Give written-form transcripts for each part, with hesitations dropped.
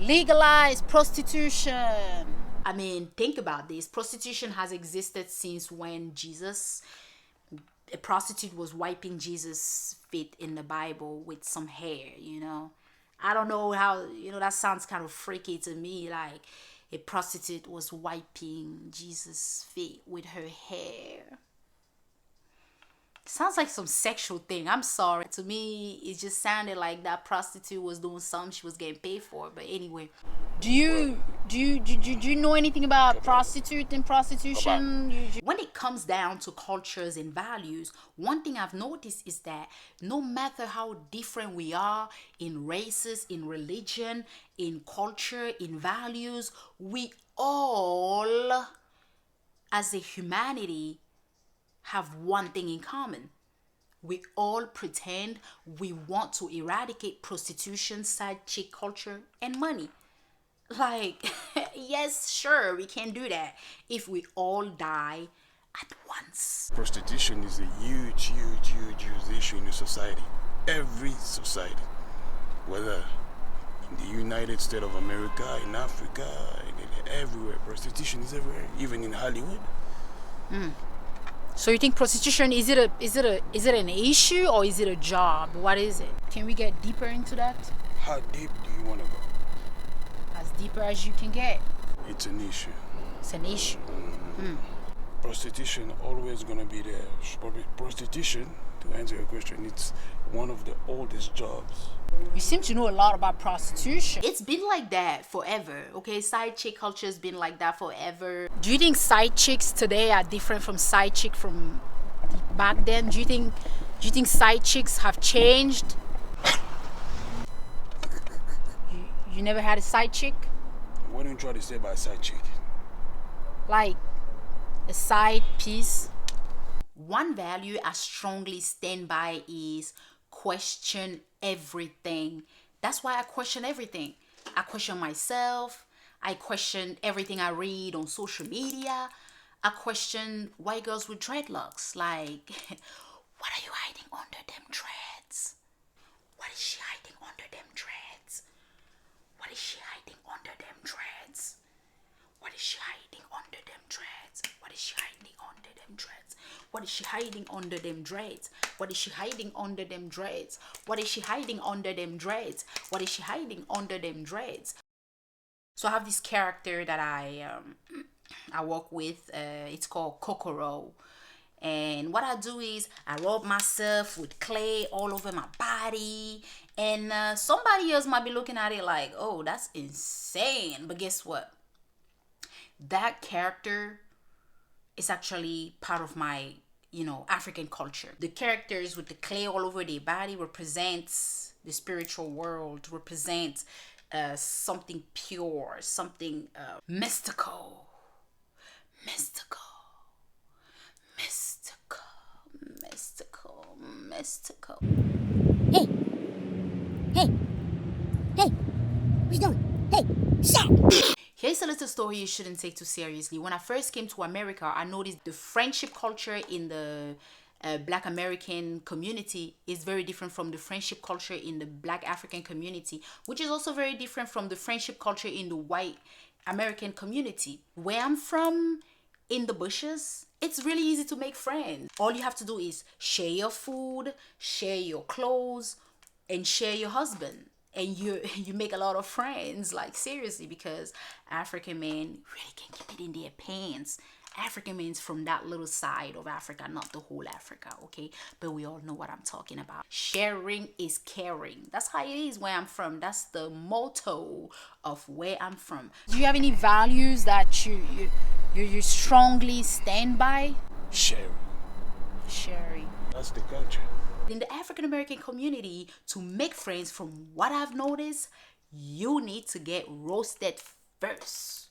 Legalize prostitution. I mean, think about this. Prostitution has existed since when Jesus, a prostitute was wiping Jesus' feet in the Bible with some hair, you know. I don't know how, you know, that sounds kind of freaky to me. Like a prostitute was wiping Jesus' feet with her hair. Sounds like some sexual thing. I'm sorry. To me, it just sounded like that prostitute was doing something she was getting paid for. But anyway, Do you know anything about prostitute and prostitution? when it comes down to cultures and values, one thing I've noticed is that no matter how different we are in races, in religion, in culture, in values, we all, as a humanity, have one thing in common. We all pretend we want to eradicate prostitution, side chick culture, and money. Like, yes, sure, we can do that if we all die at once. Prostitution is a huge issue in the society. Every society, whether in the United States of America, in Africa, everywhere. Prostitution is everywhere, even in Hollywood. So you think prostitution is it an issue or is it a job? What is it? Can we get deeper into that? How deep do you want to go? As deeper as you can get. It's an issue. It's an issue. Prostitution always gonna be there. Prostitution, to answer your question, it's one of the oldest jobs. You seem to know a lot about prostitution. It's been like that forever, okay? Side chick culture has been like that forever. Do you think side chicks today are different from side chick from back then? Do you think side chicks have changed? You never had a side chick? What do you try to say by side chick? Like a side piece? One value I strongly stand by is question everything. That's why I question everything. I question myself. I question everything I read on social media. I question white girls with dreadlocks. Like, what are you hiding under them dreads? What is she hiding under them dreads? What is she hiding under them dreads? What is she hiding under them dreads? What is she hiding under them dreads? What is she hiding under them dreads? What is she hiding under them dreads? What is she hiding under them dreads? What is she hiding under them dreads? So I have this character that I work with. It's called Kokoro. And what I do is I rub myself with clay all over my body. And somebody else might be looking at it like, oh, that's insane. But guess what? That character is actually part of my, African culture. The characters with the clay all over their body represents the spiritual world, represents something pure, something mystical. Hey, what you doing? Hey, stop! Here's a little story you shouldn't take too seriously. When I first came to America, I noticed the friendship culture in the Black American community is very different from the friendship culture in the Black African community, which is also very different from the friendship culture in the white American community. Where I'm from, in the bushes, it's really easy to make friends. All you have to do is share your food, share your clothes, and share your husband. And you make a lot of friends, like seriously, because African men really can keep it in their pants. African men's from that little side of Africa, not the whole Africa, okay? But we all know what I'm talking about. Sharing is caring. That's how it is where I'm from. That's the motto of where I'm from. Do you have any values that you strongly stand by? Sharing. That's the culture. In the African American community, to make friends, from what I've noticed, you need to get roasted first.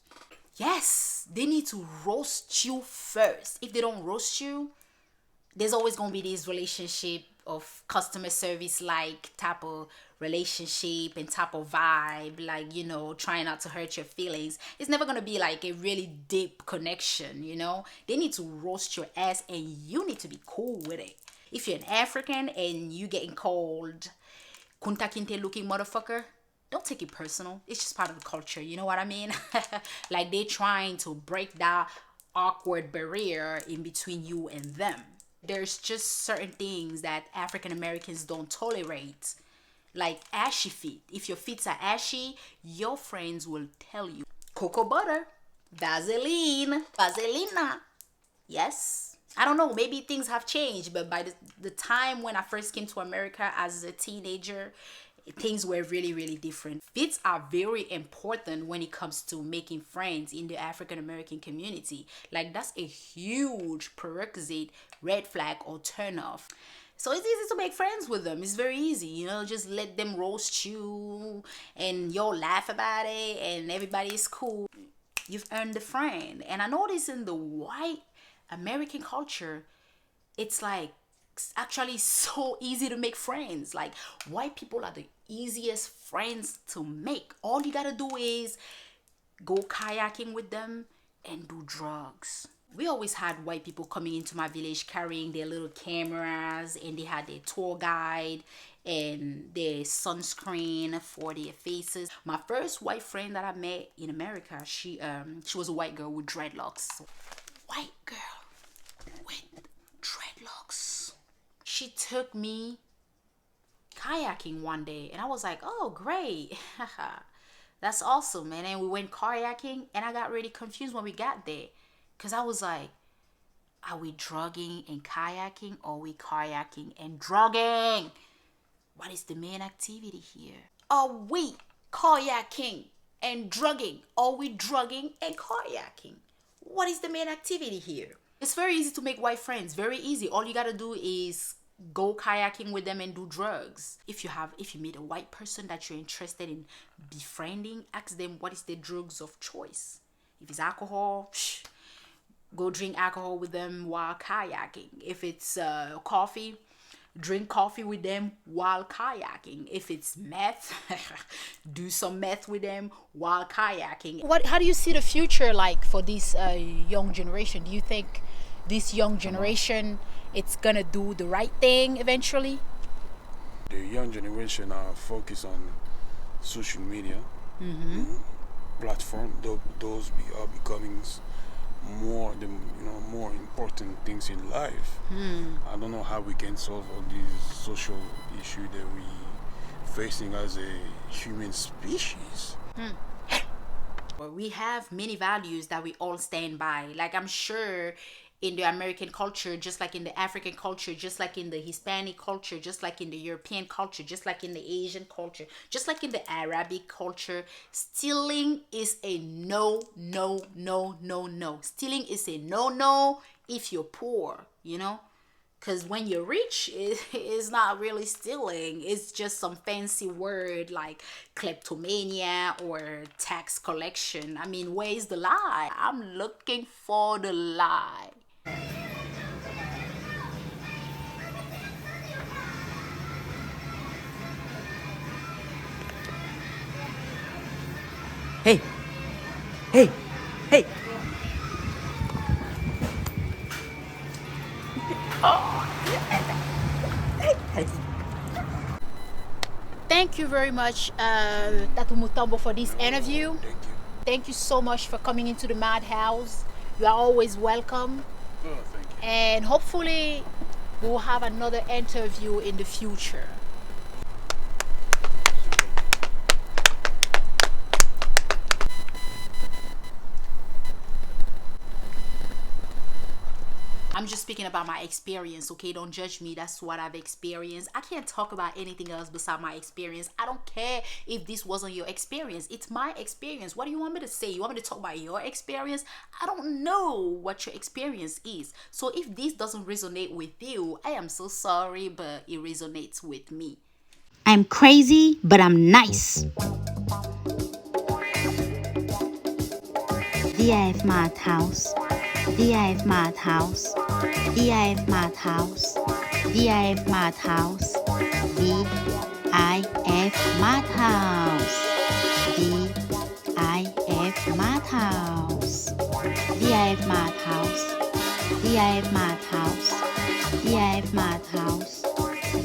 Yes, they need to roast you first. If they don't roast you, there's always going to be this relationship of customer service like type of relationship and type of vibe, like, trying not to hurt your feelings. It's never going to be like a really deep connection, They need to roast your ass and you need to be cool with it. If you're an African and you getting called Kunta Kinte looking motherfucker, don't take it personal. It's just part of the culture. You know what I mean? Like they're trying to break that awkward barrier in between you and them. There's just certain things that African Americans don't tolerate. Like ashy feet. If your feet are ashy, your friends will tell you. Cocoa butter, Vaseline, Vaselina. Yes. I don't know, maybe things have changed, but by the time when I first came to America as a teenager, things were really, really different. Fits are very important when it comes to making friends in the African American community. Like that's a huge prerequisite, red flag or turn off. So it's easy to make friends with them. It's very easy, you know, just let them roast you and you'll laugh about it and everybody is cool. You've earned a friend. And I notice in the white American culture, it's like actually so easy to make friends. Like white people are the easiest friends to make. All you gotta do is go kayaking with them and do drugs. We always had white people coming into my village carrying their little cameras, and they had their tour guide and their sunscreen for their faces. My first white friend that I met in America, she was a white girl with dreadlocks. White girl with dreadlocks. She took me kayaking one day, and I was like, oh great. That's awesome, man. And we went kayaking, and I got really confused when we got there, because I was like, are we drugging and kayaking, or are we kayaking and drugging? What is the main activity here? Are we kayaking and drugging? Are we drugging and kayaking? What is the main activity here? It's very easy to make white friends. Very easy. All you gotta do is go kayaking with them and do drugs. If you meet a white person that you're interested in befriending, ask them what is their drugs of choice. If it's alcohol, go drink alcohol with them while kayaking. If it's coffee, drink coffee with them while kayaking. If it's meth, do some meth with them while kayaking. How do you see the future like for this young generation? Do you think this young generation, it's gonna do the right thing eventually? The young generation are focused on social media platform. Those are becoming more important things in life. I don't know how we can solve all these social issues that we facing as a human species. Well, we have many values that we all stand by. Like I'm sure in the American culture, just like in the African culture, just like in the Hispanic culture, just like in the European culture, just like in the Asian culture, just like in the Arabic culture, stealing is a no. Stealing is a no if you're poor, you know? Because when you're rich, it's not really stealing. It's just some fancy word like kleptomania or tax collection. I mean, where's the lie? I'm looking for the lie. Hey! Hey! Hey! Thank you very much, Tatu Mutombo, for this interview. Thank you. Thank you so much for coming into the Madhouse. You are always welcome. Oh, thank you. And hopefully we'll have another interview in the future. I'm just speaking about my experience, okay? Don't judge me. That's what I've experienced. I can't talk about anything else beside my experience. I don't care if this wasn't your experience. It's my experience. What do you want me to say? You want me to talk about your experience? I don't know what your experience is. So if this doesn't resonate with you, I am so sorry, but it resonates with me. I'm crazy, but I'm nice. DIF Madhouse. DIF Madhouse. DIF Madhouse. DIF Madhouse. DIF Madhouse. DIF Madhouse. DIF Madhouse. DIF Madhouse. DIF Madhouse.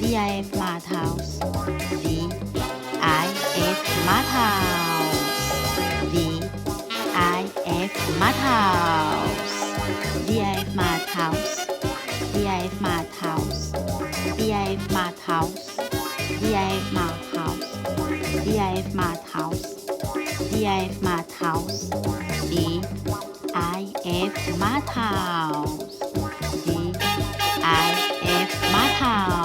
DIF Madhouse. DIF DIF Madhouse. DIF Madhouse. DIF Madhouse. DIF Madhouse. DIF Madhouse. DIF Madhouse. DIF Madhouse. DIF Madhouse. DIF Madhouse. DIF Madhouse.